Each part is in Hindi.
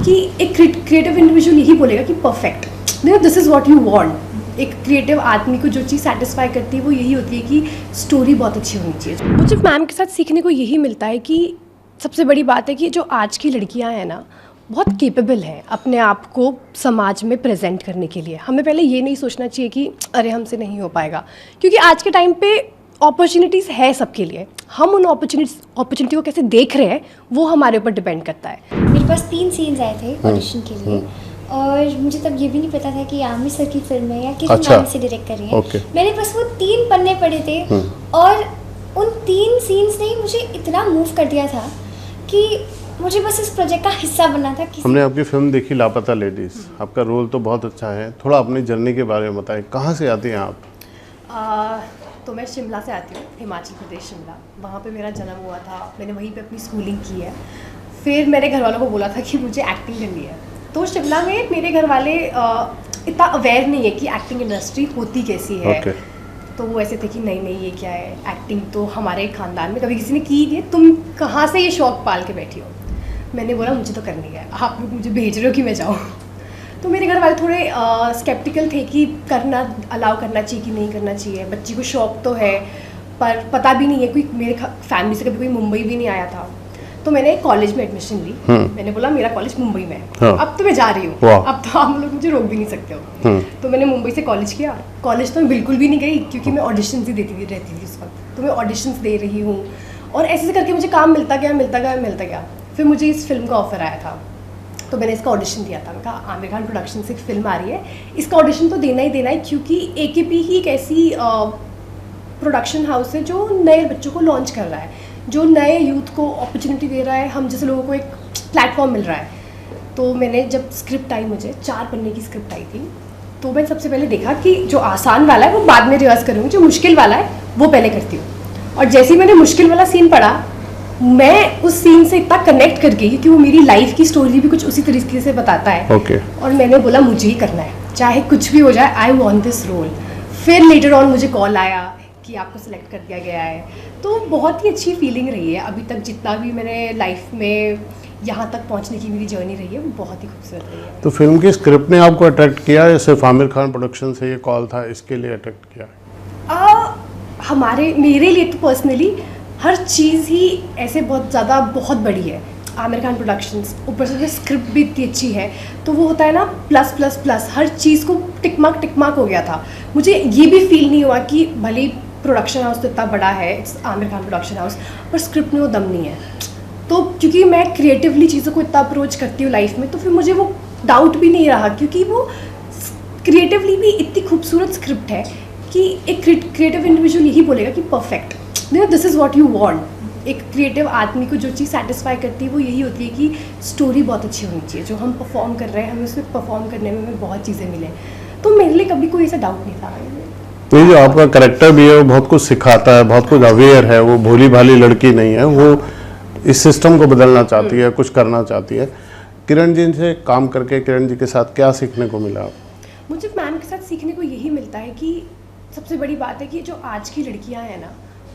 कि एक क्रिएटिव इंडिविजुअल यही बोलेगा कि perfect, this is what you want. एक क्रिएटिव आदमी को जो चीज़ सेटिस्फाई करती है वो यही होती है कि स्टोरी बहुत अच्छी होनी चाहिए। मुझे मैम के साथ सीखने को यही मिलता है कि सबसे बड़ी बात है कि जो आज की लड़कियां हैं ना, बहुत केपेबल हैं अपने आप को समाज में प्रेजेंट करने के लिए। हमें पहले ये नहीं सोचना चाहिए कि अरे हमसे नहीं हो पाएगा, क्योंकि आज के टाइम पे अपॉर्चुनिटीज़ है सबके लिए। हम उन अपॉर्चुनिटी को कैसे देख रहे हैं वो हमारे ऊपर डिपेंड करता है। मेरे पास 3 सीन्स आए थे ऑडिशन के लिए और मुझे तब ये भी नहीं पता था कि आमिर सर की फिल्म है या किस नाम से डायरेक्ट कर रही है। मेरे पास वो 3 पन्ने पड़े थे और उन 3 सीन्स ने मुझे इतना मूव कर दिया था कि मुझे बस इस प्रोजेक्ट का हिस्सा बनना था। हमने आपकी फिल्म देखी लापता लेडीज़, आपका रोल तो बहुत अच्छा है। थोड़ा अपनी जर्नी के बारे में बताएं, कहाँ से आती हैं आप? तो मैं शिमला से आती हूँ, हिमाचल प्रदेश शिमला। वहाँ पे मेरा जन्म हुआ था, मैंने वहीं पे अपनी स्कूलिंग की है। फिर मेरे घर वालों को बोला था कि मुझे एक्टिंग करनी है, तो शिमला में मेरे घर वाले इतना अवेयर नहीं है कि एक्टिंग इंडस्ट्री होती कैसी है। तो वो ऐसे थे कि नहीं नहीं ये क्या है, एक्टिंग तो हमारे ख़ानदान में कभी किसी ने की नहीं, तुम कहाँ से ये शौक़ पाल के बैठी हो। मैंने बोला मुझे तो करनी है, आप लोग मुझे भेज रहे हो कि मैं जाऊँ। तो मेरे घर वाले थोड़े स्केप्टिकल थे कि करना अलाउ करना चाहिए कि नहीं करना चाहिए। बच्ची को शौक़ तो है पर पता भी नहीं है, कोई मेरे फैमिली से कभी कोई मुंबई भी नहीं आया था। तो मैंने कॉलेज में एडमिशन ली। मैंने बोला मेरा कॉलेज मुंबई में है, अब तो मैं जा रही हूँ, अब तो आप लोग मुझे रोक भी नहीं सकते हो। तो मैंने मुंबई से कॉलेज किया। कॉलेज तो मैं बिल्कुल भी नहीं गई क्योंकि मैं ऑडिशंस ही देती रहती थी उस वक्त। तो मैं ऑडिशंस दे रही हूँ और ऐसे करके मुझे काम मिलता गया। फिर मुझे इस फिल्म का ऑफ़र आया था, तो मैंने इसका ऑडिशन दिया था। मैं कहा आमिर खान प्रोडक्शन से एक फिल्म आ रही है, इसका ऑडिशन तो देना ही देना है, क्योंकि AKP ही एक ऐसी प्रोडक्शन हाउस है जो नए बच्चों को लॉन्च कर रहा है, जो नए यूथ को अपॉर्चुनिटी दे रहा है, हम जैसे लोगों को एक प्लेटफॉर्म मिल रहा है। तो मैंने जब स्क्रिप्ट आई, मुझे 4 पन्ने की स्क्रिप्ट आई थी, तो मैंने सबसे पहले देखा कि जो आसान वाला है वो बाद में रिहर्स करूँगी, जो मुश्किल वाला है वो पहले करती हूँ। और जैसे ही मैंने मुश्किल वाला सीन पढ़ा, मैं उस सीन से इतना कनेक्ट कर गई क्योंकि वो मेरी लाइफ की स्टोरी भी कुछ उसी तरीके से बताता है। और मैंने बोला मुझे ही करना है, चाहे कुछ भी हो जाए, आई वॉन्ट दिस रोल। फिर लेटर ऑन मुझे कॉल आया कि आपको सिलेक्ट कर दिया गया है। तो बहुत ही अच्छी फीलिंग रही है अभी तक, जितना भी मैंने लाइफ में यहाँ तक पहुँचने की मेरी जर्नी रही है वो बहुत ही खूबसूरत रही है। तो फिल्म की स्क्रिप्ट ने आपको अट्रैक्ट किया या सिर्फ आमिर खान प्रोडक्शन से ये कॉल था इसके लिए अट्रैक्ट किया? मेरे लिए तो पर्सनली हर चीज़ ही ऐसे बहुत बड़ी है। आमिर खान प्रोडक्शंस, ऊपर से स्क्रिप्ट भी इतनी अच्छी है, तो वो होता है ना प्लस प्लस प्लस, हर चीज़ को टिक मार्क हो गया था। मुझे ये भी फील नहीं हुआ कि भले प्रोडक्शन हाउस तो इतना बड़ा है, it's Aamir Khan production house, पर स्क्रिप्ट में वो दम नहीं है। तो क्योंकि मैं क्रिएटिवली चीज़ों को इतना अप्रोच करती हूँ लाइफ में, तो फिर मुझे वो डाउट भी नहीं रहा, क्योंकि वो क्रिएटिवली भी इतनी खूबसूरत स्क्रिप्ट है कि एक क्रिएटिव इंडिविजुअल यही बोलेगा कि perfect, this is what you want. एक क्रिएटिव आदमी को जो चीज़ सेटिस्फाई करती है वो यही होती है कि स्टोरी बहुत अच्छी होनी चाहिए। जो हम परफॉर्म कर रहे हैं, हमें उसमें परफॉर्म करने में हमें बहुत चीज़ें मिले। तो मेरे लिए कभी कोई ऐसा डाउट नहीं था। तो जो आपका कैरेक्टर भी है वो बहुत कुछ सिखाता है, बहुत कुछ अवेयर है, वो भोली भाली लड़की नहीं है, वो इस सिस्टम को बदलना चाहती है, कुछ करना चाहती है। किरण जी से काम करके, किरण जी के साथ क्या सीखने को मिला? मुझे मैम के साथ सीखने को यही मिलता है कि सबसे बड़ी बात है कि जो आज की लड़कियां हैं ना,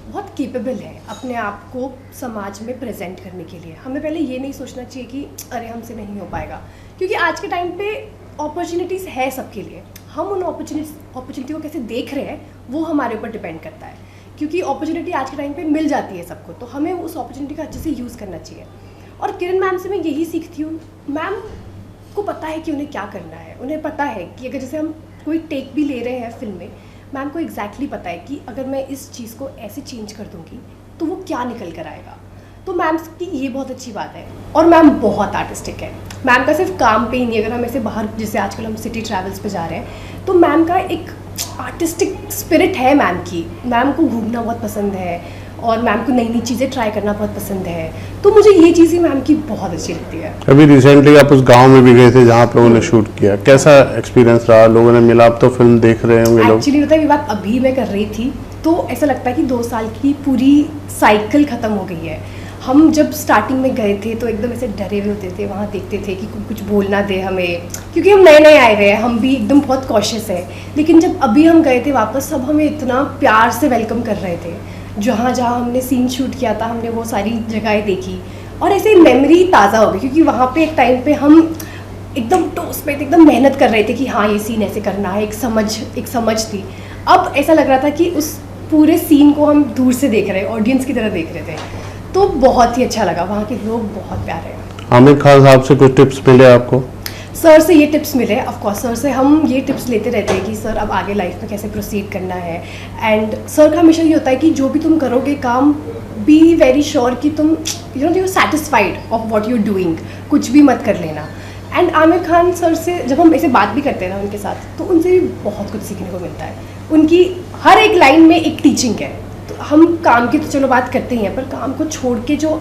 बहुत केपेबल है अपने आप को समाज में प्रेजेंट करने के लिए। हमें पहले ये नहीं सोचना चाहिए कि अरे हमसे नहीं हो पाएगा, क्योंकि आज के टाइम पे अपॉर्चुनिटीज़ है सबके लिए। हम उन अपॉर्चुनिटी को कैसे देख रहे हैं वो हमारे ऊपर डिपेंड करता है, क्योंकि अपॉर्चुनिटी आज के टाइम पे मिल जाती है सबको, तो हमें उस अपॉर्चुनिटी का अच्छे से यूज़ करना चाहिए। और किरण मैम से मैं यही सीखती हूँ, मैम को पता है कि उन्हें क्या करना है। उन्हें पता है कि अगर जैसे हम कोई टेक भी ले रहे हैं फिल्म में, मैम को एग्जैक्टली पता है कि अगर मैं इस चीज़ को ऐसे चेंज कर दूँगी तो वो क्या निकल कर आएगा। तो मैम की ये बहुत अच्छी बात है। और मैम बहुत आर्टिस्टिक है। मैम का सिर्फ काम पे ही नहीं, अगर हम ऐसे बाहर, जैसे आजकल हम सिटी ट्रैवल्स पे जा रहे हैं, तो मैम का एक आर्टिस्टिक स्पिरिट है मैम की। मैम को घूमना बहुत पसंद है और मैम को नई नई चीज़ें ट्राई करना बहुत पसंद है। तो मुझे ये चीज़ें मैम की बहुत अच्छी लगती है। अभी रिसेंटली आप उस गांव में भी गए थे जहाँ आप लोगों ने शूट किया, कैसा एक्सपीरियंस रहा? लोगों ने मिला, आप तो फिल्म देख रहे होंगे लोग। एक्चुअली ये बात अभी मैं कर रही थी, तो ऐसा लगता है कि 2 साल की पूरी साइकिल ख़त्म हो गई है। हम जब स्टार्टिंग में गए थे तो एकदम ऐसे डरे हुए होते थे, वहाँ देखते थे कि कुछ बोल ना दे हमें, क्योंकि हम नए नए आए हुए हैं, हम भी एकदम बहुत कॉशियस है। लेकिन जब अभी हम गए थे वापस, सब हमें इतना प्यार से वेलकम कर रहे थे। जहाँ जहाँ हमने सीन शूट किया था, हमने वो सारी जगहें देखी, और ऐसे मेमोरी ताज़ा हो गई, क्योंकि वहाँ पे एक टाइम पे हम एकदम टोस पे एकदम मेहनत कर रहे थे कि हाँ ये सीन ऐसे करना है, एक समझ थी। अब ऐसा लग रहा था कि उस पूरे सीन को हम दूर से देख रहे हैं, ऑडियंस की तरह देख रहे थे, तो बहुत ही अच्छा लगा। वहाँ के लोग बहुत प्यारे हैं। आमिर खान साहब से कुछ टिप्स मिले आपको? सर से ये टिप्स मिले, ऑफ कोर्स सर से हम ये टिप्स लेते रहते हैं कि सर अब आगे लाइफ में कैसे प्रोसीड करना है। एंड सर का हमेशा ये होता है कि जो भी तुम करोगे काम, बी वेरी श्योर कि तुम you satisfied of what you doing, कुछ भी मत कर लेना। एंड आमिर खान सर से जब हम ऐसे बात भी करते हैं ना उनके साथ, तो उनसे भी बहुत कुछ सीखने को मिलता है। उनकी हर एक लाइन में एक टीचिंग है। तो हम काम की तो चलो बात करते ही हैं, पर काम को छोड़ के जो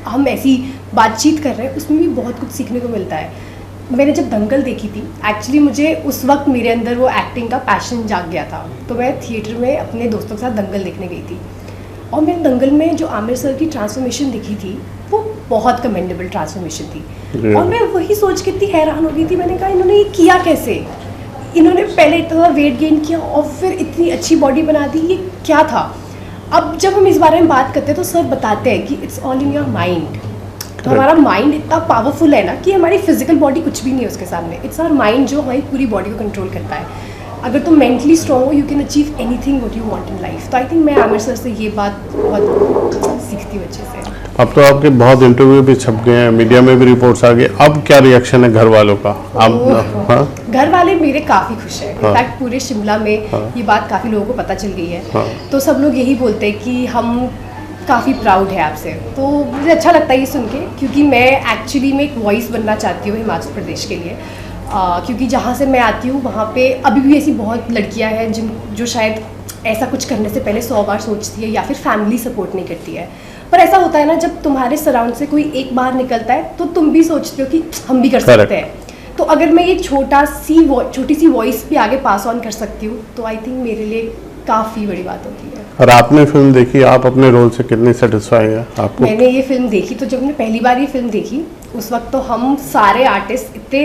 हम ऐसी बातचीत कर रहे हैं उसमें भी बहुत कुछ सीखने को मिलता है। मैंने जब दंगल देखी थी, एक्चुअली मुझे उस वक्त मेरे अंदर वो एक्टिंग का पैशन जाग गया था, तो मैं थिएटर में अपने दोस्तों के साथ दंगल देखने गई थी। और मैंने दंगल में जो आमिर सर की ट्रांसफॉर्मेशन देखी थी, वो बहुत कमेंडेबल ट्रांसफॉर्मेशन थी। और मैं वही सोच के इतनी हैरान हो गई थी, मैंने कहा इन्होंने ये किया कैसे? इन्होंने पहले इतना वेट गेन किया और फिर इतनी अच्छी बॉडी बना दी, ये क्या था? अब जब हम इस बारे में बात करते हैं तो सर बताते हैं कि it's all in your mind. तो हमारा माइंड इतना पावरफुल है ना कि हमारी फिजिकल बॉडी कुछ भी नहीं है उसके सामने। इट्स आवर माइंड जो हमारी पूरी बॉडी को कंट्रोल करता है। अगर तुम मेंटली स्ट्रॉन्ग हो, you can achieve anything what you want in life. तो आई थिंक मैं आमिर सर से ये बात बहुत सीखती हूँ अच्छे से। अब तो आपके बहुत इंटरव्यू भी छप गए हैं, मीडिया में भी रिपोर्ट्स आ गई, अब क्या रिएक्शन है घर वालों का? आप घर वाले मेरे काफ़ी खुश हैं। इनफैक्ट पूरे शिमला में ये बात काफ़ी लोगों को पता चल गई है। तो सब लोग यही बोलते हैं कि हम काफ़ी प्राउड है आपसे। तो मुझे अच्छा लगता है ये सुन के, क्योंकि मैं एक्चुअली में एक वॉइस बनना चाहती हूँ हिमाचल प्रदेश के लिए। क्योंकि जहाँ से मैं आती हूँ वहाँ पे अभी भी ऐसी बहुत लड़कियाँ हैं जो शायद ऐसा कुछ करने से पहले 100 बार सोचती है, या फिर फैमिली सपोर्ट नहीं करती है। पर ऐसा होता है ना, जब तुम्हारे सराउंड से कोई एक बार निकलता है तो तुम भी सोचते हो कि हम भी कर सकते हैं। तो अगर मैं ये छोटी सी वॉइस भी आगे पास ऑन कर सकती हूँ, तो आई थिंक मेरे लिए काफ़ी बड़ी बात होती है। और आपने फिल्म देखी, आप अपने रोल से कितनी सेटिस्फाई है आपको? मैंने ये फिल्म देखी, तो जब मैंने पहली बार ये फिल्म देखी उस वक्त तो हम सारे आर्टिस्ट इतने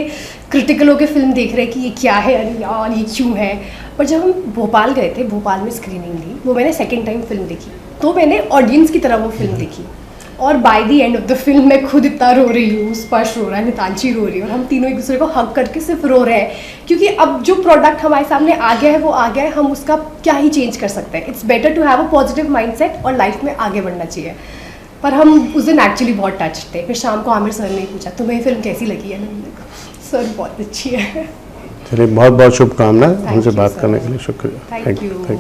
क्रिटिकल होकर फिल्म देख रहे हैं कि ये क्या है, अरे यार ये क्यों है। पर जब हम भोपाल गए थे, भोपाल में स्क्रीनिंग ली, वो मैंने सेकेंड टाइम फिल्म देखी, तो मैंने ऑडियंस की तरह वो फिल्म देखी। और by the end of the film मैं खुद इतना रो रही हूँ, स्पर्श रो रहा है, नितांशी रो रही है, और हम तीनों एक दूसरे को हग करके सिर्फ रो रहे हैं, क्योंकि अब जो प्रोडक्ट हमारे सामने आ गया है वो आ गया है, हम उसका क्या ही चेंज कर सकते हैं। It's better to have a positive mindset और लाइफ में आगे बढ़ना चाहिए। पर हम उस दिन एक्चुअली बहुत टच थे। फिर शाम को आमिर सर ने पूछा तुम्हें फिल्म कैसी लगी है, मैंने कहा सर बहुत अच्छी है। चलिए, बहुत बहुत शुभकामनाएं, हमसे बात करने के लिए शुक्रिया। Thank you.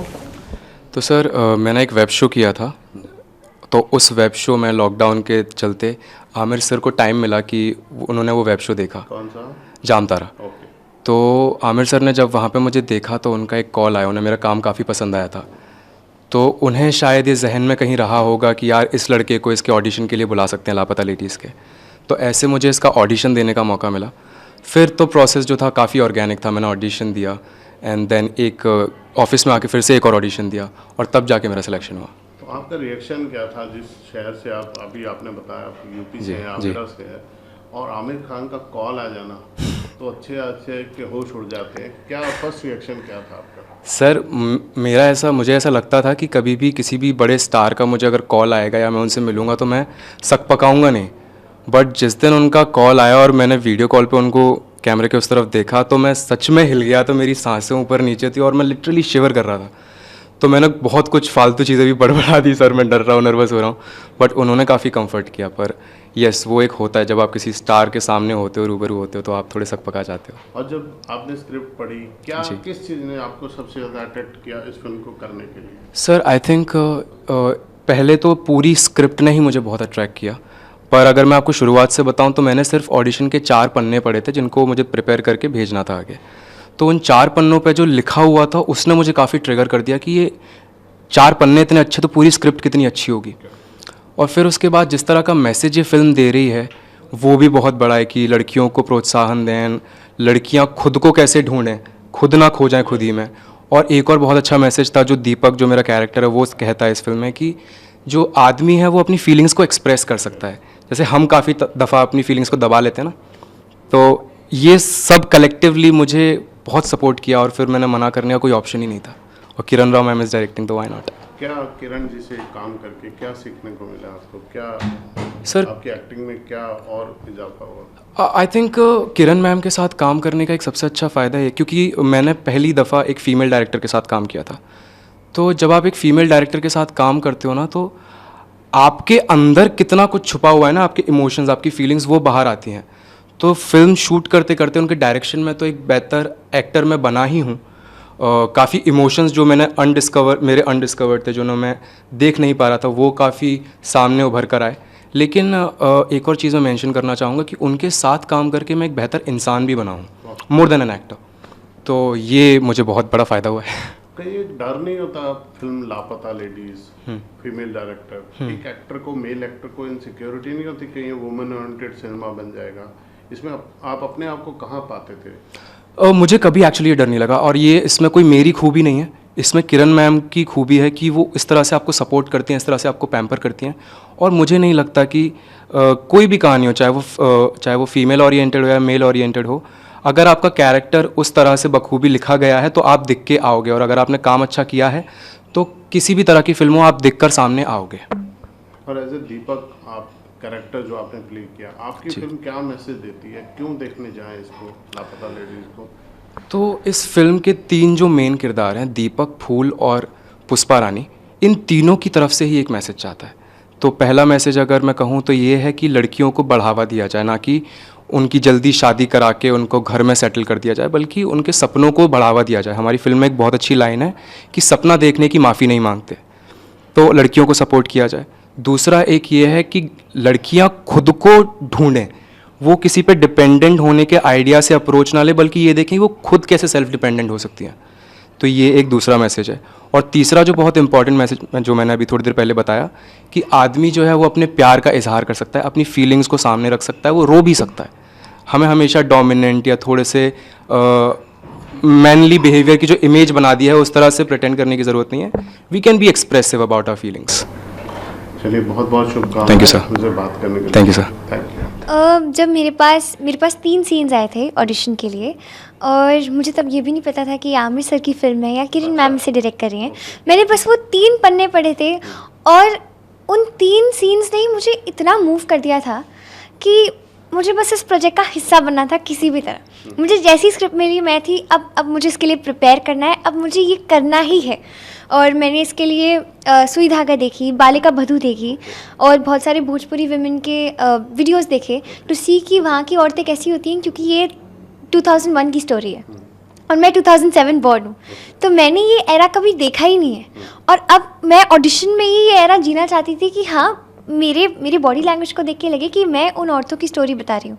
तो सर मैंने एक वेब शो किया था, तो उस वेब शो में लॉकडाउन के चलते आमिर सर को टाइम मिला कि उन्होंने वो वेब शो देखा। कौन सा? जामतारा। तो आमिर सर ने जब वहाँ पे मुझे देखा तो उनका एक कॉल आया, उन्हें मेरा काम काफ़ी पसंद आया था। तो उन्हें शायद ये जहन में कहीं रहा होगा कि यार इस लड़के को इसके ऑडिशन के लिए बुला सकते हैं लापता लेडीज़ के। तो ऐसे मुझे इसका ऑडिशन देने का मौका मिला। फिर तो प्रोसेस जो था काफ़ी ऑर्गेनिक था। मैंने ऑडिशन दिया एंड देन एक ऑफिस में आके फिर से एक और ऑडिशन दिया और तब जाके मेरा सिलेक्शन हुआ। तो आपका रिएक्शन क्या था जिस शहर से आप अभी आपने बताया आप यूपी से हैं, आमिरा से है, और आमिर खान का कॉल आ जाना, तो अच्छे के होश उड़ जाते हैं। क्या फर्स्ट रिएक्शन क्या था आपका? सर मुझे ऐसा लगता था कि कभी भी किसी भी बड़े स्टार का मुझे अगर कॉल आएगा या मैं उनसे मिलूँगा तो मैं सक पकाऊँगा नहीं। बट जिस दिन उनका कॉल आया और मैंने वीडियो कॉल पे उनको कैमरे के उस तरफ देखा तो मैं सच में हिल गया। तो मेरी सांसें ऊपर नीचे थी और मैं लिटरली शिवर कर रहा था। तो मैंने बहुत कुछ फालतू चीज़ें भी बड़बड़ा दी, सर मैं डर रहा हूँ, नर्वस हो रहा हूँ, बट उन्होंने काफ़ी कंफर्ट किया। पर यस, वो एक होता है जब आप किसी स्टार के सामने होते हो, रूबरू होते हो, तो आप थोड़े सक पका जाते हो। और जब आपने स्क्रिप्ट पढ़ी, किस चीज़ ने आपको सबसे ज़्यादा अट्रैक्ट किया इस फिल्म को करने के लिए? सर आई थिंक पहले तो पूरी स्क्रिप्ट ने ही मुझे बहुत अट्रैक्ट किया। पर अगर मैं आपको शुरुआत से बताऊं तो मैंने सिर्फ ऑडिशन के 4 पन्ने पढ़े थे जिनको मुझे प्रिपेयर करके भेजना था आगे। तो उन 4 पन्नों पे जो लिखा हुआ था उसने मुझे काफ़ी ट्रिगर कर दिया कि ये 4 पन्ने इतने अच्छे तो पूरी स्क्रिप्ट कितनी अच्छी होगी। और फिर उसके बाद जिस तरह का मैसेज ये फिल्म दे रही है वो भी बहुत बड़ा है कि लड़कियों को प्रोत्साहन दें, लड़कियां खुद को कैसे ढूंढें, खुद ना खो जाएं खुद ही में। और एक और बहुत अच्छा मैसेज था जो दीपक, जो मेरा कैरेक्टर है, वो कहता है इस फिल्म में कि जो आदमी है वो अपनी फीलिंग्स को एक्सप्रेस कर सकता है। जैसे हम काफ़ी दफ़ा अपनी फीलिंग्स को दबा लेते हैं ना, तो ये सब कलेक्टिवली मुझे बहुत सपोर्ट किया और फिर मैंने मना करने का कोई ऑप्शन ही नहीं था। और Kiran Rao ma'am is directing, तो व्हाई नॉट। क्या किरण जी से काम करके क्या सीखने को मिला आपको? क्या सर आपकी एक्टिंग में क्या और इजाफा हुआ? आई थिंक किरण मैम के साथ काम करने का एक सबसे अच्छा फ़ायदा है क्योंकि मैंने पहली दफ़ा एक फ़ीमेल डायरेक्टर के साथ काम किया था। तो जब आप एक फ़ीमेल डायरेक्टर के साथ काम करते हो ना, तो आपके अंदर कितना कुछ छुपा हुआ है ना, आपके इमोशंस, आपकी फीलिंग्स वो बाहर आती हैं। तो फिल्म शूट करते करते उनके डायरेक्शन में तो एक बेहतर एक्टर मैं बना ही हूँ। काफ़ी इमोशंस जो मेरे अनडिस्कवर्ड थे, जो ना मैं देख नहीं पा रहा था, वो काफ़ी सामने उभर कर आए। लेकिन एक और चीज़ मैं मेंशन करना चाहूँगा कि उनके साथ काम करके मैं एक बेहतर इंसान भी बना हूँ, मोर देन एन एक्टर। तो ये मुझे बहुत बड़ा फ़ायदा हुआ है। कहीं एक डर नहीं होता फिल्म लापता लेडीज, फीमेल डायरेक्टर, एक एक्टर को, मेल एक्टर को इनसिक्योरिटी नहीं होती कहीं वुमेन ओरिएंटेड सिनेमा बन जाएगा? इसमें आप अपने आप को कहाँ पाते थे? मुझे कभी एक्चुअली ये डर नहीं लगा, और ये इसमें कोई मेरी खूबी नहीं है, इसमें किरण मैम की खूबी है कि वो इस तरह से आपको सपोर्ट करती हैं, इस तरह से आपको पैम्पर करती हैं। और मुझे नहीं लगता कि कोई भी कहानी हो, चाहे वो फीमेल ओरिएंटेड हो या मेल ओरिएंटेड हो, अगर आपका कैरेक्टर उस तरह से बखूबी लिखा गया है तो आप दिख के आओगे, और अगर आपने काम अच्छा किया है तो किसी भी तरह की फिल्मों आप दिख कर सामने आओगे। और एज ए दीपक, आप कैरेक्टर जो आपने प्ले किया, आपकी फिल्म क्या मैसेज देती है? क्यों देखने जाएं इसको, लापता लेडीज को? तो इस फिल्म के 3 जो मेन किरदार हैं, दीपक, फूल और पुष्पा रानी, इन तीनों की तरफ से ही एक मैसेज चाहता है। तो पहला मैसेज अगर मैं कहूँ तो ये है कि लड़कियों को बढ़ावा दिया जाए, ना कि उनकी जल्दी शादी करा के उनको घर में सेटल कर दिया जाए, बल्कि उनके सपनों को बढ़ावा दिया जाए। हमारी फिल्म में एक बहुत अच्छी लाइन है कि सपना देखने की माफ़ी नहीं मांगते, तो लड़कियों को सपोर्ट किया जाए। दूसरा एक ये है कि लड़कियां खुद को ढूंढें, वो किसी पे डिपेंडेंट होने के आइडिया से अप्रोच ना ले, बल्कि ये देखें वो खुद कैसे सेल्फ डिपेंडेंट हो सकती हैं। तो ये एक दूसरा मैसेज है। और तीसरा जो बहुत इंपॉर्टेंट मैसेज, जो मैंने अभी थोड़ी देर पहले बताया, कि आदमी जो है वो अपने प्यार का इजहार कर सकता है, अपनी फीलिंग्स को सामने रख सकता है, वो रो भी सकता है। हमें हमेशा डोमिनेंट या थोड़े से मैनली बिहेवियर की जो इमेज बना दी है उस तरह से प्रिटेंड करने की ज़रूरत नहीं है। We can be expressive about our feelings. चलिए, बहुत बहुत शुभकामनाएं। थैंक यू सर, मुझे बात करने के लिए। Thank you sir. Thank you. जब मेरे पास 3 सीन्स आए थे ऑडिशन के लिए, और मुझे तब ये भी नहीं पता था कि आमिर सर की फिल्म है या किरण मैम इसे डायरेक्ट कर रही हैं। मैंने बस वो 3 पन्ने पढ़े थे, और उन 3 सीन्स ने ही मुझे इतना मूव कर दिया था कि मुझे बस इस प्रोजेक्ट का हिस्सा बनना था किसी भी तरह। मुझे जैसी स्क्रिप्ट मिली मैं थी, अब मुझे इसके लिए प्रिपेयर करना है, अब मुझे ये करना ही है। और मैंने इसके लिए सुई धागा देखी, बालिका बधू देखी, और बहुत सारे भोजपुरी विमेन के वीडियोस देखे टू सी कि वहाँ की औरतें कैसी होती हैं, क्योंकि ये 2001 की स्टोरी है और मैं 2007 बॉर्न हूँ। तो मैंने ये एरा कभी देखा ही नहीं है, और अब मैं ऑडिशन में ही ये एरा जीना चाहती थी कि हाँ, मेरे बॉडी लैंग्वेज को देख के लगे कि मैं उन औरतों की स्टोरी बता रही हूँ।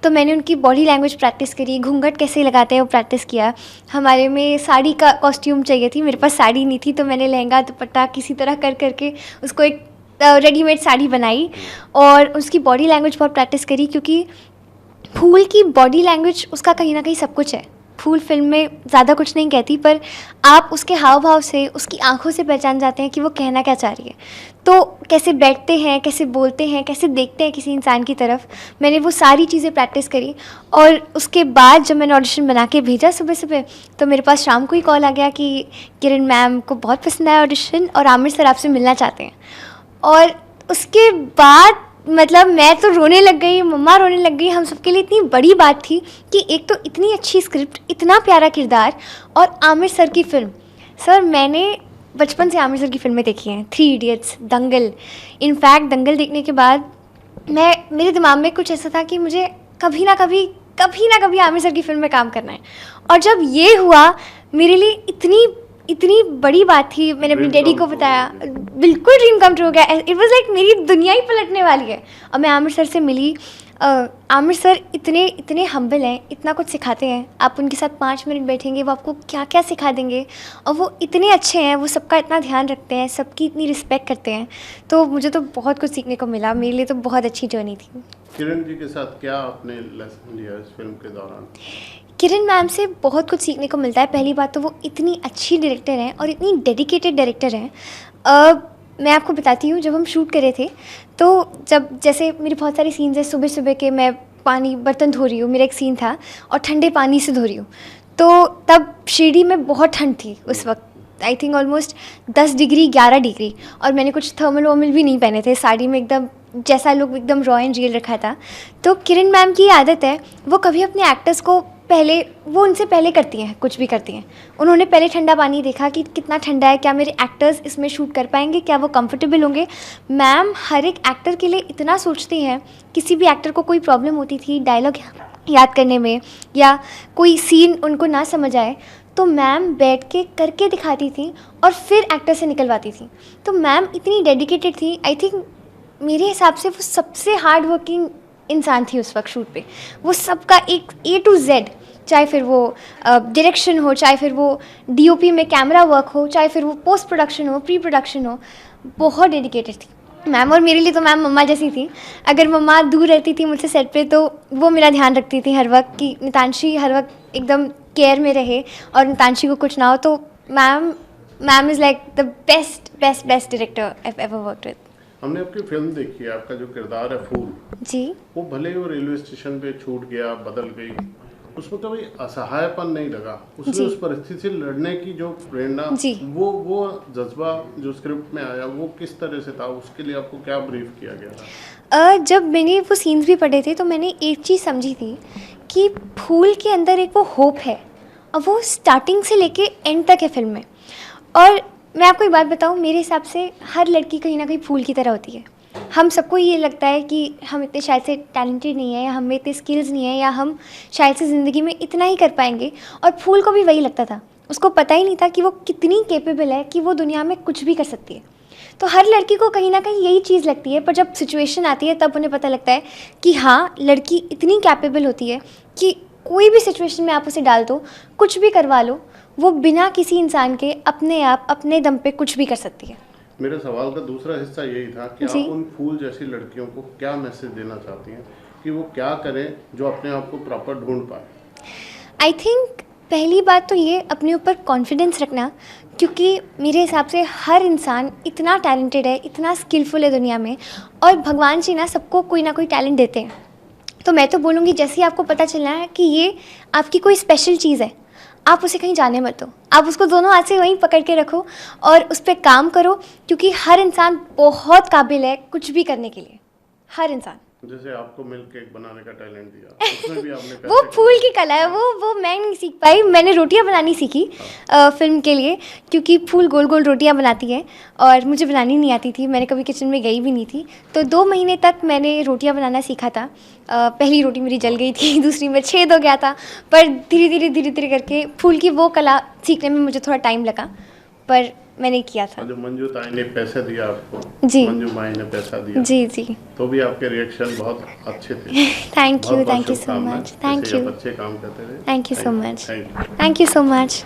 तो मैंने उनकी बॉडी लैंग्वेज प्रैक्टिस करी, घूंघट कैसे लगाते हैं वो प्रैक्टिस किया। हमारे में साड़ी का कॉस्ट्यूम चाहिए थी, मेरे पास साड़ी नहीं थी, तो मैंने लहंगा दुपट्टा किसी तरह कर करके उसको एक रेडीमेड साड़ी बनाई, और उसकी बॉडी लैंग्वेज बहुत प्रैक्टिस करी, क्योंकि फूल की बॉडी लैंग्वेज उसका कहीं ना कहीं सब कुछ है। फूल फिल्म में ज़्यादा कुछ नहीं कहती, पर आप उसके हाव भाव से, उसकी आंखों से पहचान जाते हैं कि वो कहना क्या चाह रही है। तो कैसे बैठते हैं, कैसे बोलते हैं, कैसे देखते हैं किसी इंसान की तरफ, मैंने वो सारी चीज़ें प्रैक्टिस करी। और उसके बाद जब मैंने ऑडिशन बना के भेजा सुबह सुबह, तो मेरे पास शाम को ही कॉल आ गया कि किरण मैम को बहुत पसंद आया ऑडिशन, और आमिर सर आपसे मिलना चाहते हैं। और उसके बाद मतलब मैं तो रोने लग गई, मम्मा रोने लग गई। हम सबके लिए इतनी बड़ी बात थी कि एक तो इतनी अच्छी स्क्रिप्ट, इतना प्यारा किरदार, और आमिर सर की फिल्म। सर, मैंने बचपन से आमिर सर की फिल्में देखी हैं, 3 इडियट्स, दंगल। इनफैक्ट दंगल देखने के बाद मेरे दिमाग में कुछ ऐसा था कि मुझे कभी ना कभी आमिर सर की फिल्म में काम करना है। और जब ये हुआ, मेरे लिए इतनी बड़ी बात थी। मैंने अपनी डैडी को बताया, बिल्कुल ड्रीम कम ट्रू हो गया। इट वाज लाइक मेरी दुनिया ही पलटने वाली है। और मैं आमिर सर से मिली। आमिर सर इतने हम्बल हैं, इतना कुछ सिखाते हैं। आप उनके साथ 5 मिनट बैठेंगे, वो आपको क्या क्या सिखा देंगे, और वो इतने अच्छे हैं, वो सबका इतना ध्यान रखते हैं, सबकी इतनी रिस्पेक्ट करते हैं। तो मुझे तो बहुत कुछ सीखने को मिला। मेरे लिए तो बहुत अच्छी जर्नी थी। किरण जी के साथ क्या आपने लेसन लिया इस फिल्म के दौरान? किरण मैम से बहुत कुछ सीखने को मिलता है। पहली बात तो वो इतनी अच्छी डायरेक्टर हैं और इतनी डेडिकेटेड डायरेक्टर हैं। मैं आपको बताती हूँ, जब हम शूट कर रहे थे, तो जैसे मेरी बहुत सारी सीन्स है, सुबह सुबह के मैं बर्तन धो रही हूँ, मेरा एक सीन था, और ठंडे पानी से धो रही हूँ। तो तब शिरडी में बहुत ठंड थी उस वक्त, I think almost 10 degree 11 degree, और मैंने कुछ थर्मल वर्मल भी नहीं पहने थे, साड़ी में एकदम जैसा लुक एकदम रॉ एंड रियल रखा था। तो किरण मैम की आदत है, वो कभी अपने एक्टर्स को पहले, वो उनसे पहले करती हैं, कुछ भी करती हैं। उन्होंने पहले ठंडा पानी देखा कि कितना ठंडा है, क्या मेरे एक्टर्स इसमें शूट कर पाएंगे, क्या वो कंफर्टेबल होंगे। मैम हर एक एक्टर के लिए इतना सोचती हैं। किसी भी एक्टर को कोई प्रॉब्लम होती थी डायलॉग याद करने में, या कोई सीन उनको ना समझ आए, तो मैम बैठ के करके दिखाती थी और फिर एक्टर से निकलवाती थी। तो मैम इतनी डेडिकेटेड थी। आई थिंक मेरे हिसाब से वो सबसे हार्ड वर्किंग इंसान थी उस वक्त शूट पे। वो सबका एक A to Z, चाहे फिर वो डायरेक्शन हो, चाहे फिर वो DOP में कैमरा वर्क हो, चाहे फिर वो पोस्ट प्रोडक्शन हो, प्री प्रोडक्शन हो, बहुत डेडिकेटेड थी मैम। और मेरे लिए तो मैम मम्मा जैसी थी। अगर मम्मा दूर रहती थी मुझसे सेट पे, तो वो मेरा ध्यान रखती थी हर वक्त कि नितांशी हर वक्त एकदम केयर में रहे और नितांशी को कुछ ना हो। तो ma'am is like the best director I ever worked with. हमने आपकी फिल्म देखी है, आपका जो किरदार है फूल जी, वो भले ही वो रेलवे स्टेशन पे छूट गया, बदल गई, उसमें कभी असहायपन नहीं लगा, उसने उस परिस्थिति से लड़ने की जो प्रेरणा, वो जज्बा जो स्क्रिप्ट में आया वो किस तरह से था, उसके लिए आपको क्या ब्रीफ किया गया था? जब मैंने वो सीन्स भी पढ़े थे तो मैंने एक चीज़ समझी थी कि फूल के अंदर एक वो होप है, और वो स्टार्टिंग से लेके एंड तक है फिल्म में। और मैं आपको एक बात बताऊं, मेरे हिसाब से हर लड़की कहीं ना कहीं फूल की तरह होती है। हम सबको ये लगता है कि हम इतने शायद से टैलेंटेड नहीं है, या हमें इतने स्किल्स नहीं है, या हम शायद से ज़िंदगी में इतना ही कर पाएंगे। और फूल को भी वही लगता था। उसको पता ही नहीं था कि वो कितनी कैपेबल है, कि वो दुनिया में कुछ भी कर सकती है। तो हर लड़की को कहीं ना कहीं यही चीज़ लगती है, पर जब सिचुएशन आती है तब उन्हें पता लगता है कि हाँ, लड़की इतनी कैपेबल होती है कि कोई भी सिचुएशन में आप उसे डाल दो, कुछ भी करवा लो, वो बिना किसी इंसान के अपने आप अपने दम पे कुछ भी कर सकती है। मेरे सवाल का दूसरा हिस्सा यही था कि आप उन फूल जैसी लड़कियों को क्या मैसेज देना चाहती हैं कि वो क्या करें जो अपने आप को प्रॉपर ढूंढ पाए? आई थिंक पहली बात तो ये अपने ऊपर कॉन्फिडेंस रखना, क्योंकि मेरे हिसाब से हर इंसान इतना टैलेंटेड है, इतना स्किलफुल है दुनिया में, और भगवान जी ना सबको कोई ना कोई टैलेंट देते हैं। तो मैं तो बोलूँगी जैसे ही आपको पता चलना है कि ये आपकी कोई स्पेशल चीज़ है, आप उसे कहीं जाने मत दो, आप उसको दोनों हाथ से वहीं पकड़ के रखो और उस पर काम करो, क्योंकि हर इंसान बहुत काबिल है कुछ भी करने के लिए, हर इंसान। जैसे आपको मिल्क केक बनाने का टैलेंट दिया, उसमें भी आपने वो फूल की कला है, वो मैं नहीं सीख पाई। मैंने रोटियां बनानी सीखी फिल्म के लिए, क्योंकि फूल गोल गोल रोटियां बनाती है और मुझे बनानी नहीं आती थी, मैंने कभी किचन में गई भी नहीं थी। तो 2 महीने तक मैंने रोटियां बनाना सीखा था। पहली रोटी मेरी जल गई थी, दूसरी में छेद हो गया था, पर धीरे धीरे करके फूल की वो कला सीखने में मुझे थोड़ा टाइम लगा, पर मैंने किया था। जो मंजू ताई ने पैसे दिया आपको, जी, मंजू माई ने पैसा दिया, जी, तो भी आपके रिएक्शन बहुत अच्छे थे। Thank you so much, thank you, अच्छे काम करते रहे। Thank you so much.